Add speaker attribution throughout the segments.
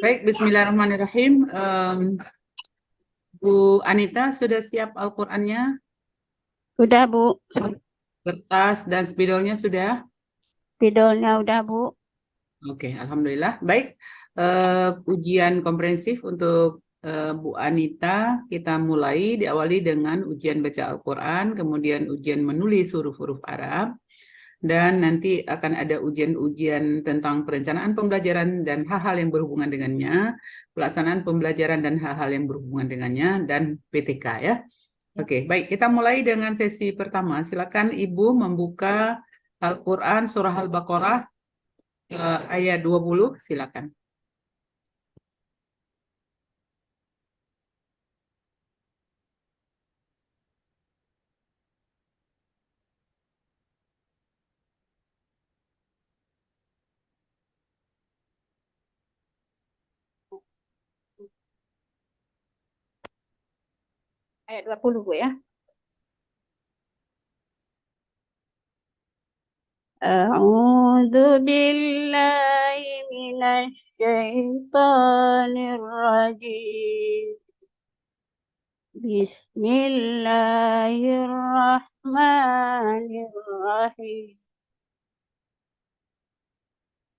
Speaker 1: Baik, bismillahirrahmanirrahim. Bu Anita, sudah siap Al-Qur'annya?
Speaker 2: Udah, Bu.
Speaker 1: Kertas dan spidolnya sudah?
Speaker 2: Spidolnya udah, Bu.
Speaker 1: Oke, alhamdulillah. Baik, ujian komprehensif untuk Bu Anita kita mulai diawali dengan ujian baca Al-Qur'an, kemudian ujian menulis huruf-huruf Arab, dan nanti akan ada ujian-ujian tentang perencanaan pembelajaran dan hal-hal yang berhubungan dengannya, pelaksanaan pembelajaran dan hal-hal yang berhubungan dengannya, dan PTK ya. Oke, baik, kita mulai dengan sesi pertama. Silakan Ibu membuka Al-Quran Surah Al-Baqarah ayat 20, silakan.
Speaker 2: Ayat 20, Bu ya. A'udzu billahi minasy syaithanir rajim. Bismillahirrahmanirrahim.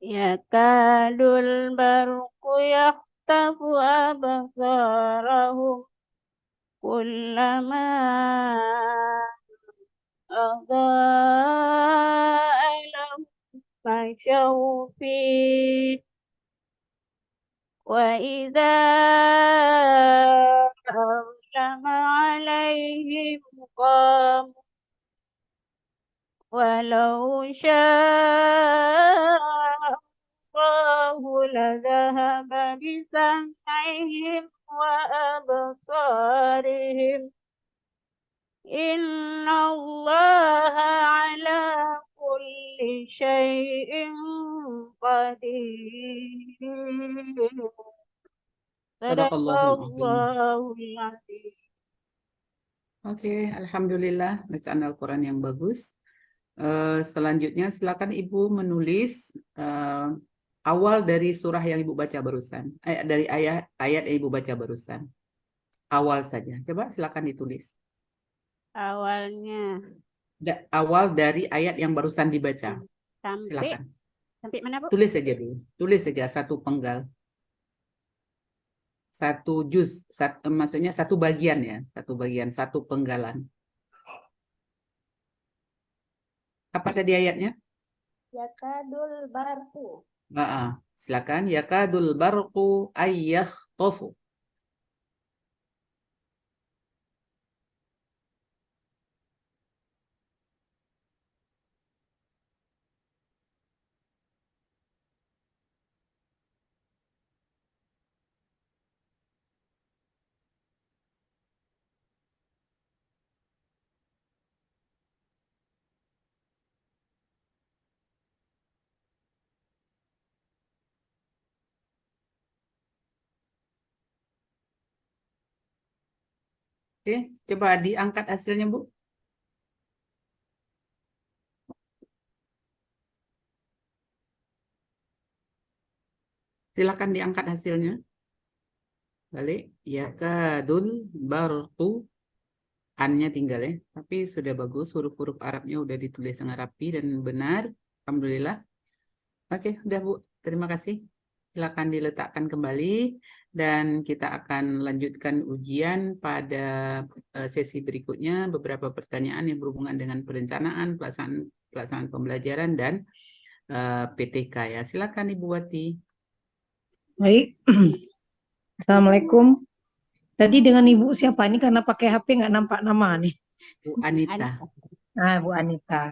Speaker 2: Yakadul barqu yakhtafu absarahum kullama أضاء لهم مشوا فيه وإذا أظلم عليهم قاموا ولو شاء الله لذهب بسمعهم وأبصارهم إن الله على كل شيء قدير. Sadaqallahul azim.
Speaker 1: Oke, alhamdulillah bacaan Al-Quran yang bagus. Selanjutnya silakan Ibu menulis awal dari surah yang Ibu baca barusan. Dari ayat yang Ibu baca barusan. Awal saja. Coba silakan ditulis.
Speaker 2: Awalnya
Speaker 1: Awal dari ayat yang barusan dibaca.
Speaker 2: sampai
Speaker 1: Silakan.
Speaker 2: sampai mana, Bu?
Speaker 1: Tulis saja dulu. Tulis saja satu penggal. Satu juz, maksudnya satu bagian ya. Satu bagian, satu penggalan. Apa tadi ayatnya?
Speaker 2: Yakadul barqu.
Speaker 1: Silakan. Yakadul barqu ayyakhthafu. Oke, coba diangkat hasilnya, Bu. Silakan diangkat hasilnya. Balik. Yakadul barqu. An-nya tinggal ya. Tapi sudah bagus. Huruf-huruf Arabnya udah ditulis dengan rapi dan benar. Alhamdulillah. Oke, udah Bu. Terima kasih. Silakan diletakkan kembali. Dan kita akan lanjutkan ujian pada sesi berikutnya. Beberapa pertanyaan yang berhubungan dengan perencanaan, pelaksanaan pembelajaran, dan PTK ya. Silakan Ibu Wati.
Speaker 3: Baik. Assalamualaikum. Tadi dengan Ibu siapa ini karena pakai HP nggak nampak nama nih.
Speaker 1: Bu Anita.
Speaker 3: Nah, Bu Anita.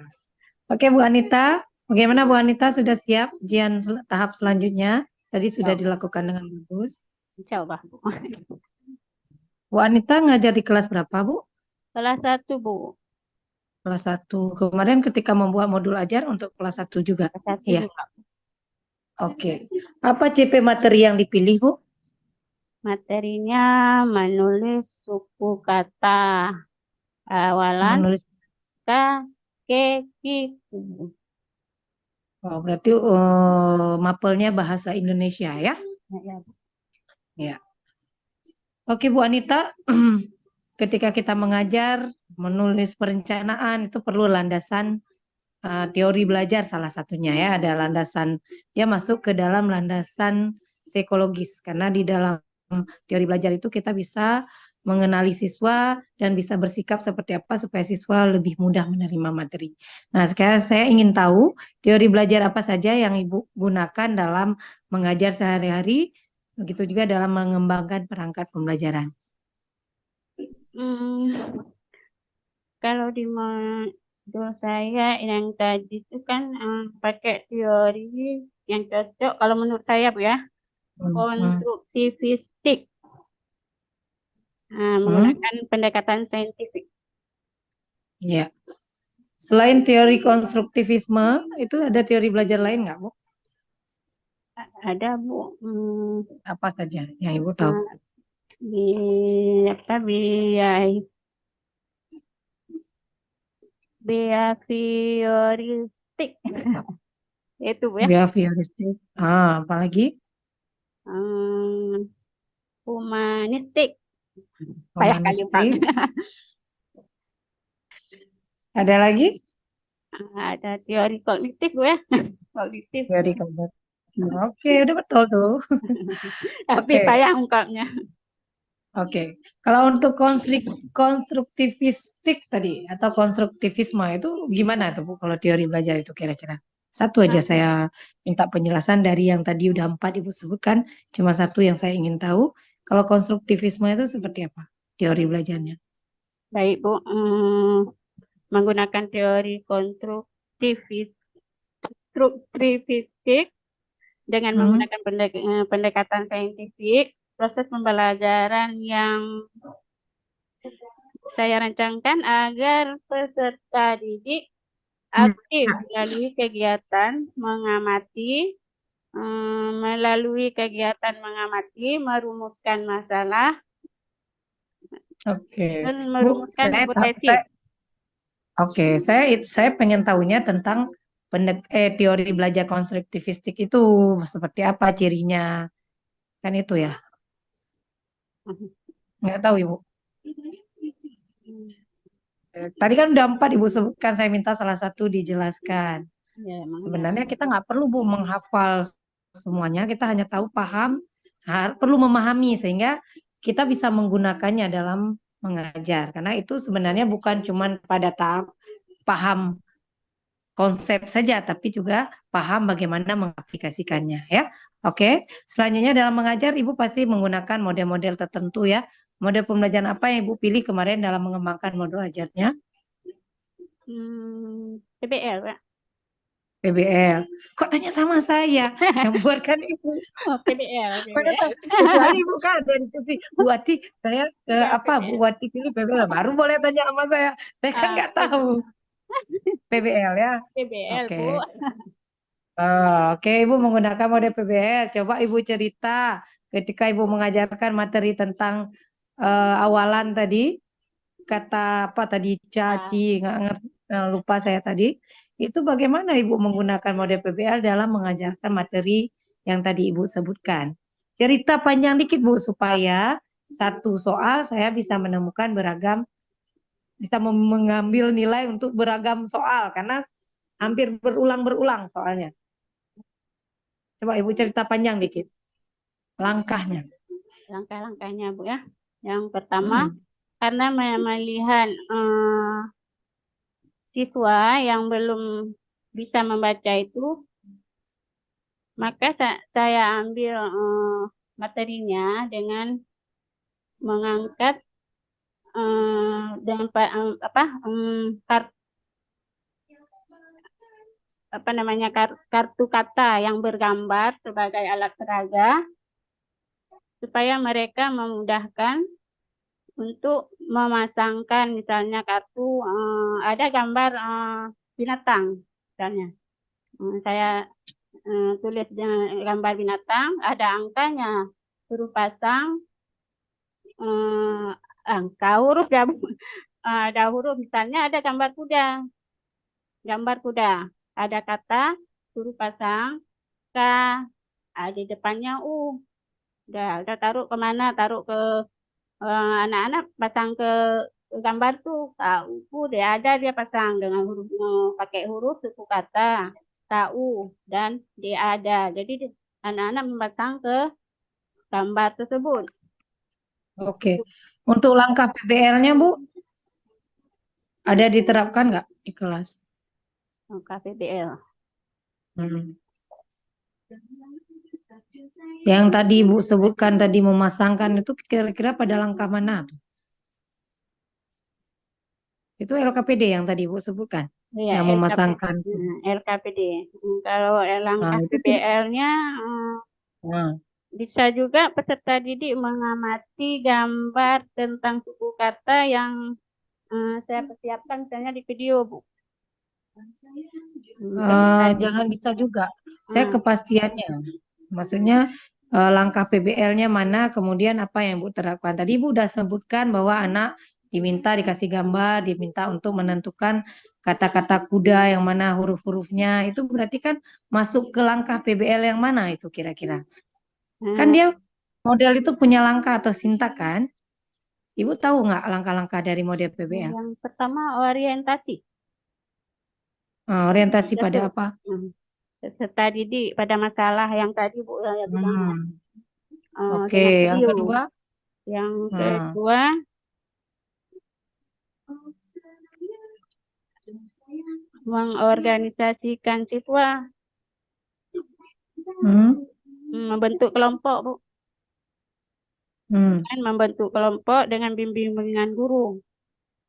Speaker 3: Oke, Bu Anita. Bagaimana Bu Anita, sudah siap ujian tahap selanjutnya? Tadi sudah dilakukan dengan bagus.
Speaker 2: Coba, Bu.
Speaker 3: Bu Anita ngajar di kelas berapa, Bu?
Speaker 2: Kelas 1, Bu.
Speaker 3: Kelas 1. Kemarin ketika membuat modul ajar untuk kelas 1 juga.
Speaker 2: Kelas 1
Speaker 3: Iya.
Speaker 2: juga.
Speaker 3: Oke. Apa CP materi yang dipilih, Bu?
Speaker 2: Materinya menulis suku kata awalan
Speaker 3: Menulis.
Speaker 2: K, K, K, U.
Speaker 3: Oh, berarti mapelnya bahasa Indonesia ya?
Speaker 2: Ya, Bu.
Speaker 3: Ya. Oke, Bu Anita, ketika kita mengajar, menulis perencanaan itu perlu landasan teori belajar salah satunya ya. Ada landasan, dia masuk ke dalam landasan psikologis karena di dalam teori belajar itu kita bisa mengenali siswa dan bisa bersikap seperti apa supaya siswa lebih mudah menerima materi. Nah, sekarang saya ingin tahu teori belajar apa saja yang Ibu gunakan dalam mengajar sehari-hari, begitu juga dalam mengembangkan perangkat pembelajaran.
Speaker 2: Hmm, kalau di modul saya yang tadi itu kan pakai teori yang cocok kalau menurut saya, Bu ya, konstruksivistik. Menggunakan pendekatan saintifik.
Speaker 3: Ya. Selain teori konstruktivisme, itu ada teori belajar lain nggak, Bu?
Speaker 2: Ada, Bu.
Speaker 3: Apa saja yang Ibu tahu?
Speaker 2: Behavioristik. Itu, Bu ya.
Speaker 3: Behavioristik. Apalagi?
Speaker 2: Humanistik. Payah kali, Pak.
Speaker 3: Humanistik. Ada lagi?
Speaker 2: Ada teori kognitif, Bu ya. Kognitif.
Speaker 3: Teori kognitif. Oke, udah betul tuh.
Speaker 2: Tapi
Speaker 3: Oke.
Speaker 2: payah ungkapnya.
Speaker 3: Oke. Kalau untuk konstruktivistik tadi atau konstruktivisme itu gimana tuh Bu kalau teori belajar itu kira-kira? Satu aja saya minta penjelasan dari yang tadi udah 4 Ibu sebutkan, cuma satu yang saya ingin tahu. Kalau konstruktivisme itu seperti apa teori belajarnya?
Speaker 2: Baik, Bu. Menggunakan teori konstruktivistik dengan menggunakan pendekatan saintifik, proses pembelajaran yang saya rancangkan agar peserta didik aktif melalui kegiatan mengamati, merumuskan masalah,
Speaker 3: Oke,
Speaker 2: dan
Speaker 3: Bu,
Speaker 2: merumuskan hipotesis.
Speaker 3: saya pengen tahunya tentang teori belajar konstruktivistik itu seperti apa cirinya, kan itu ya? Nggak tahu Ibu. Tadi kan udah 4 Ibu sebutkan, saya minta salah satu dijelaskan.
Speaker 2: Ya,
Speaker 3: Sebenarnya kita nggak perlu Bu menghafal semuanya, kita hanya tahu paham, perlu memahami sehingga kita bisa menggunakannya dalam mengajar. Karena itu sebenarnya bukan cuma pada tahap paham konsep saja, tapi juga paham bagaimana mengaplikasikannya ya. Oke, selanjutnya dalam mengajar Ibu pasti menggunakan model-model tertentu ya. Model pembelajaran apa yang Ibu pilih kemarin dalam mengembangkan modul ajarnya?
Speaker 2: PBL, Pak.
Speaker 3: PBL. Kok tanya sama saya? Yang buatkan Ibu.
Speaker 2: PBL.
Speaker 3: Kecuali Ibu kan ada diskusi. Bu Wati, saya Bu Wati pilih PBL. Baru boleh tanya sama saya. Saya kan nggak tahu. PBL ya.
Speaker 2: PBL,
Speaker 3: Oke.
Speaker 2: Bu.
Speaker 3: Oke, Ibu menggunakan model PBL. Coba Ibu cerita ketika Ibu mengajarkan materi tentang awalan tadi, kata apa tadi, caci, nggak ngerti, lupa saya tadi. Itu bagaimana Ibu menggunakan model PBL dalam mengajarkan materi yang tadi Ibu sebutkan? Cerita panjang dikit Bu, supaya satu soal saya bisa menemukan bisa mengambil nilai untuk beragam soal, karena hampir berulang-berulang soalnya. Coba Ibu cerita panjang dikit. Langkahnya.
Speaker 2: Langkah-langkahnya, Bu ya. Yang pertama, karena melihat siswa yang belum bisa membaca itu, maka saya ambil materinya dengan mengangkat dengan kartu kata yang bergambar sebagai alat peraga supaya mereka memudahkan untuk memasangkan misalnya kartu ada gambar binatang misalnya. Saya tulis gambar binatang, ada angkanya, suruh pasang angka huruf ya, ada huruf misalnya ada gambar kuda, ada kata suruh pasang K, di depannya U. Udah taruh kemana? Taruh ke anak-anak pasang ke gambar tuh. KU dia pasang dengan huruf pakai huruf suku kata KU dan dia ada. Jadi anak-anak memasang ke gambar tersebut.
Speaker 3: Oke. Untuk langkah PBL-nya, Bu, ada diterapkan nggak di kelas?
Speaker 2: KPBL.
Speaker 3: Hmm. Yang tadi Ibu sebutkan tadi memasangkan itu kira-kira pada langkah mana tuh? Itu LKPD yang tadi Ibu sebutkan,
Speaker 2: Iya,
Speaker 3: yang memasangkan.
Speaker 2: LKPD. Kalau
Speaker 3: Nah,
Speaker 2: langkah
Speaker 3: itu
Speaker 2: PBL-nya
Speaker 3: nah,
Speaker 2: bisa juga peserta didik mengamati gambar tentang suku kata yang saya persiapkan misalnya di video, Bu.
Speaker 3: jangan bisa juga. Saya kepastiannya. Maksudnya langkah PBL-nya mana, kemudian apa yang Ibu terapkan. Tadi Ibu udah sebutkan bahwa anak diminta dikasih gambar, diminta untuk menentukan kata-kata kuda yang mana huruf-hurufnya. Itu berarti kan masuk ke langkah PBL yang mana itu kira-kira. Kan dia model itu punya langkah atau sintak kan? Ibu tahu nggak langkah-langkah dari model PBL?
Speaker 2: Yang pertama orientasi.
Speaker 3: Orientasi pada
Speaker 2: Satu,
Speaker 3: apa?
Speaker 2: peserta didik pada masalah yang tadi Bu ya bilang
Speaker 3: Oke,
Speaker 2: dengan
Speaker 3: yang
Speaker 2: video.
Speaker 3: kedua?
Speaker 2: Yang
Speaker 3: Hmm.
Speaker 2: kedua mengorganisasikan siswa membentuk kelompok, Bu. Dan membentuk kelompok dengan bimbingan guru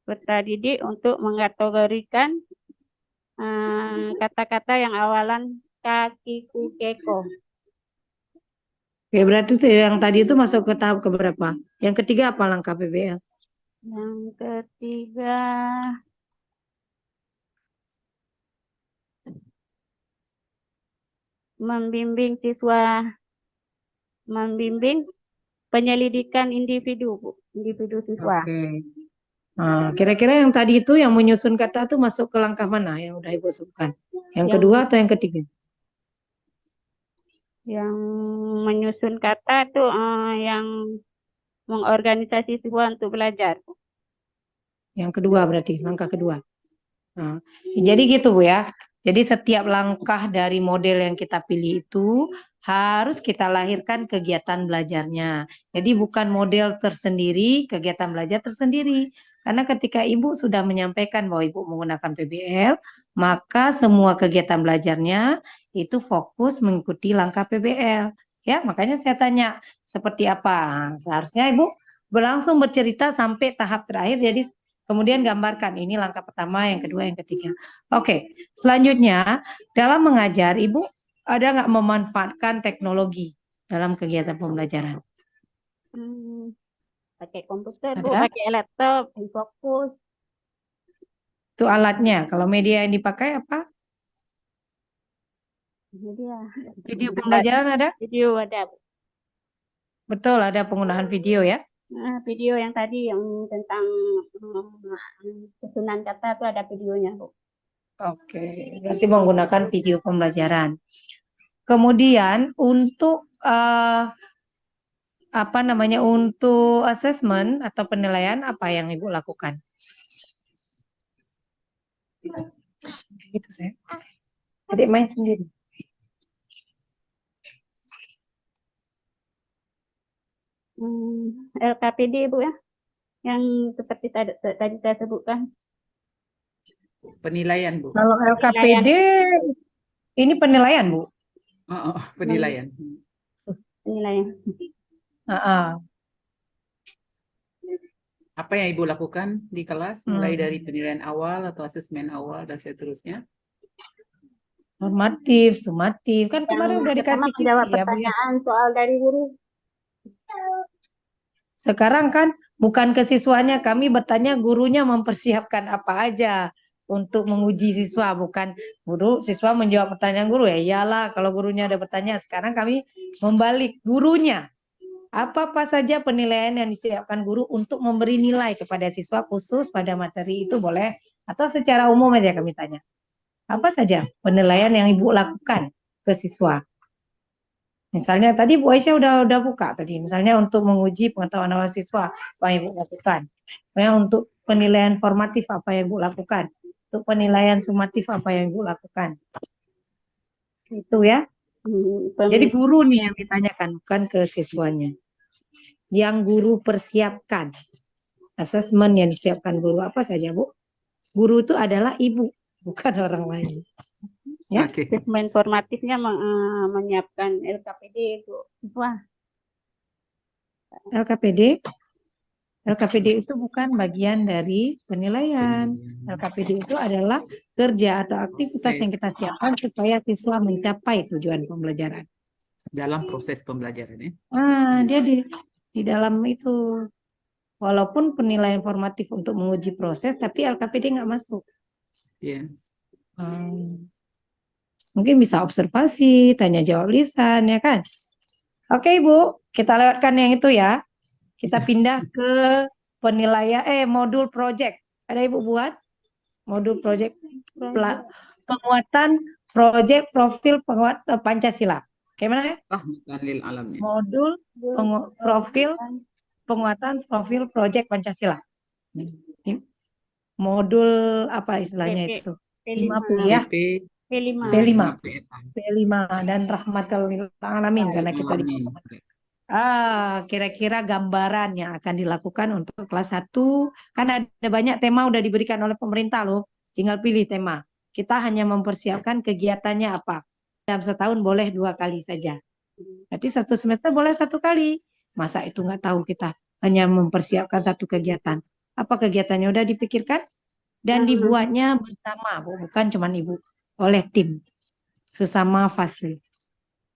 Speaker 2: peserta didik untuk mengkategorikan kata-kata yang awalan kaki keko.
Speaker 3: Oke, berarti tuh yang tadi itu masuk ke tahap keberapa? Yang ketiga apa langkah PBL?
Speaker 2: Yang ketiga membimbing penyelidikan individu, Bu, individu siswa.
Speaker 3: Oke. Nah, kira-kira yang tadi itu yang menyusun kata itu masuk ke langkah mana yang udah Ibu sebutkan? Yang kedua atau yang ketiga?
Speaker 2: Yang menyusun kata itu yang mengorganisasi siswa untuk belajar.
Speaker 3: Yang kedua berarti, langkah kedua. Nah, jadi gitu Bu ya. Jadi setiap langkah dari model yang kita pilih itu harus kita lahirkan kegiatan belajarnya. Jadi bukan model tersendiri, kegiatan belajar tersendiri. Karena ketika Ibu sudah menyampaikan bahwa Ibu menggunakan PBL, maka semua kegiatan belajarnya itu fokus mengikuti langkah PBL. Ya, makanya saya tanya seperti apa. Nah, seharusnya Ibu berlangsung bercerita sampai tahap terakhir. Jadi kemudian gambarkan ini langkah pertama, yang kedua, yang ketiga. Oke, selanjutnya dalam mengajar, Ibu ada nggak memanfaatkan teknologi dalam kegiatan pembelajaran?
Speaker 2: Pakai komputer, Bu,
Speaker 3: Ada?
Speaker 2: pakai laptop, fokus.
Speaker 3: Itu alatnya. Kalau media yang dipakai apa? Video pembelajaran ada?
Speaker 2: Video ada, Bu.
Speaker 3: Betul, ada penggunaan video ya.
Speaker 2: Video yang tadi yang tentang susunan kata itu ada videonya, Bu.
Speaker 3: Oke, berarti menggunakan video pembelajaran. Kemudian untuk apa namanya, untuk asesmen atau penilaian apa yang Ibu lakukan? Gitu saya. Adik main sendiri.
Speaker 2: LKPD, Bu, ya, yang seperti tadi saya sebutkan.
Speaker 1: Penilaian, Bu.
Speaker 3: Kalau LKPD ini penilaian, Bu.
Speaker 1: Penilaian.
Speaker 2: Penilaian.
Speaker 1: Apa yang Ibu lakukan di kelas, mulai dari penilaian awal atau asesmen awal dan seterusnya?
Speaker 3: Formatif, sumatif, kan kemarin udah dikasih
Speaker 2: menjawab
Speaker 3: ya, Bu, ya.
Speaker 2: pertanyaan soal dari guru.
Speaker 3: Sekarang kan bukan ke siswanya, kami bertanya gurunya mempersiapkan apa aja untuk menguji siswa, bukan guru siswa menjawab pertanyaan guru. Ya iyalah kalau gurunya ada bertanya. Sekarang kami membalik, gurunya apa-apa saja penilaian yang disiapkan guru untuk memberi nilai kepada siswa khusus pada materi itu boleh, atau secara umum aja kami tanya. Apa saja penilaian yang Ibu lakukan ke siswa? Misalnya tadi Bu Aisyah udah buka tadi. Misalnya untuk menguji pengetahuan awal siswa, apa yang Ibu lakukan? Misalnya untuk penilaian formatif apa yang Ibu lakukan? Untuk penilaian sumatif apa yang Ibu lakukan? Itu ya. Jadi guru nih yang ditanyakan, bukan ke siswanya. Yang guru persiapkan. Asesmen yang disiapkan guru apa saja, Bu? Guru itu adalah ibu, bukan orang lain. Ya.
Speaker 1: Oke.
Speaker 2: Asesmen formatifnya menyiapkan LKPD itu. Wah,
Speaker 3: LKPD itu bukan bagian dari penilaian. LKPD itu adalah kerja atau aktivitas yang kita siapkan supaya siswa mencapai tujuan pembelajaran.
Speaker 1: Dalam proses pembelajaran ya.
Speaker 3: Dia di dalam itu. Walaupun penilaian formatif untuk menguji proses, tapi LKPD nggak masuk.
Speaker 1: Iya.
Speaker 3: Mungkin bisa observasi, tanya jawab lisan, ya kan? Oke, Ibu, kita lewatkan yang itu ya. Kita pindah ke penilaian, modul project. Ada Ibu buat? Modul project, penguatan project profil penguat Pancasila. Gimana ya?
Speaker 1: Rahmatan alamnya.
Speaker 3: Modul profil penguatan profil project Pancasila. Modul apa istilahnya itu? 50 ya.
Speaker 2: P5.
Speaker 3: P5 dan rahmatal alamin karena kita di kira-kira gambaran yang akan dilakukan untuk kelas 1 kan ada banyak tema udah diberikan oleh pemerintah loh. Tinggal pilih tema. Kita hanya mempersiapkan kegiatannya apa. Dalam setahun boleh 2 kali saja. Berarti 1 semester boleh 1 kali. Masa itu nggak tahu kita hanya mempersiapkan 1 kegiatan. Apa kegiatannya udah dipikirkan dan dibuatnya bersama, Bu, bukan cuma Ibu, oleh tim sesama fasli.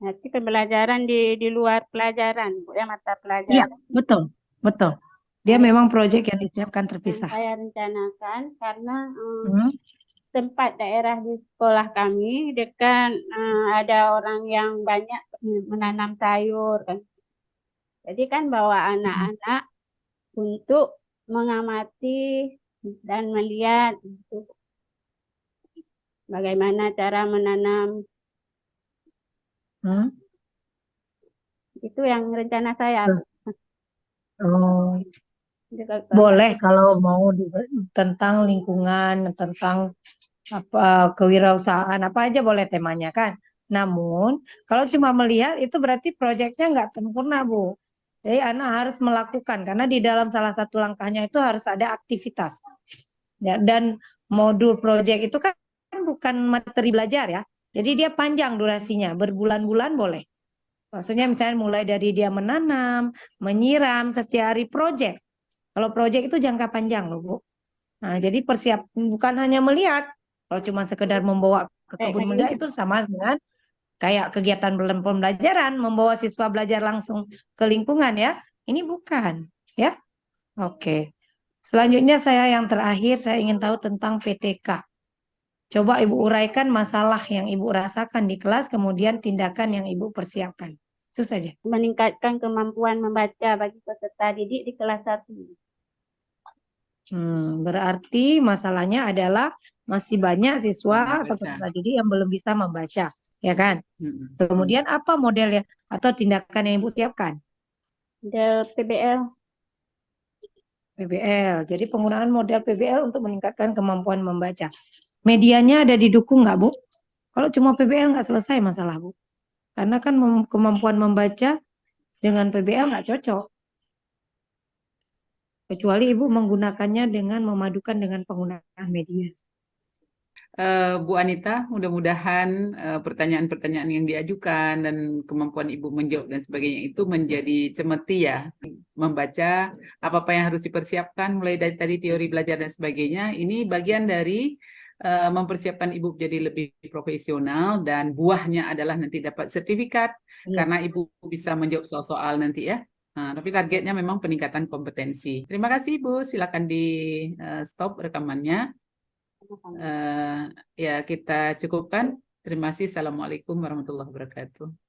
Speaker 2: Nanti pembelajaran di luar pelajaran, Bu, ya, mata pelajaran.
Speaker 3: Iya, betul. Dia memang proyek yang disiapkan terpisah.
Speaker 2: Saya rencanakan karena tempat daerah di sekolah kami dekat ada orang yang banyak menanam sayur kan. Jadi kan bawa anak-anak untuk mengamati dan melihat bagaimana cara menanam. Itu yang rencana saya.
Speaker 3: Boleh kalau mau tentang lingkungan, tentang apa kewirausahaan, apa aja boleh temanya kan. Namun kalau cuma melihat itu berarti proyeknya nggak sempurna, Bu. Jadi anak harus melakukan karena di dalam salah satu langkahnya itu harus ada aktivitas. Ya, dan modul proyek itu kan bukan materi belajar ya. Jadi dia panjang durasinya, berbulan-bulan boleh. Maksudnya misalnya mulai dari dia menanam, menyiram setiap hari proyek. Kalau proyek itu jangka panjang loh, Bu. Nah, jadi bukan hanya melihat. Kalau cuma sekedar membawa ke kebun melihat itu sama dengan kayak kegiatan pembelajaran, membawa siswa belajar langsung ke lingkungan ya. Ini bukan, ya. Oke. Selanjutnya yang terakhir saya ingin tahu tentang PTK. Coba Ibu uraikan masalah yang Ibu rasakan di kelas, kemudian tindakan yang Ibu persiapkan. Itu saja.
Speaker 2: Meningkatkan kemampuan membaca bagi peserta didik di kelas 1.
Speaker 3: Berarti masalahnya adalah masih banyak siswa atau peserta didik yang belum bisa membaca, ya kan? Kemudian apa modelnya atau tindakan yang Ibu siapkan?
Speaker 2: Model PBL.
Speaker 3: Jadi penggunaan model PBL untuk meningkatkan kemampuan membaca. Medianya ada didukung nggak, Bu? Kalau cuma PBL nggak selesai masalah, Bu. Karena kan kemampuan membaca dengan PBL nggak cocok. Kecuali Ibu menggunakannya dengan memadukan dengan penggunaan media.
Speaker 1: Bu Anita, mudah-mudahan pertanyaan-pertanyaan yang diajukan dan kemampuan Ibu menjawab dan sebagainya itu menjadi cemeti ya. Membaca apa-apa yang harus dipersiapkan mulai dari tadi teori belajar dan sebagainya. Ini bagian dari mempersiapkan Ibu jadi lebih profesional dan buahnya adalah nanti dapat sertifikat karena Ibu bisa menjawab soal-soal nanti ya. Nah, tapi targetnya memang peningkatan kompetensi. Terima kasih Ibu, silakan di stop rekamannya. Ya kita cukupkan. Terima kasih. Assalamualaikum warahmatullahi wabarakatuh.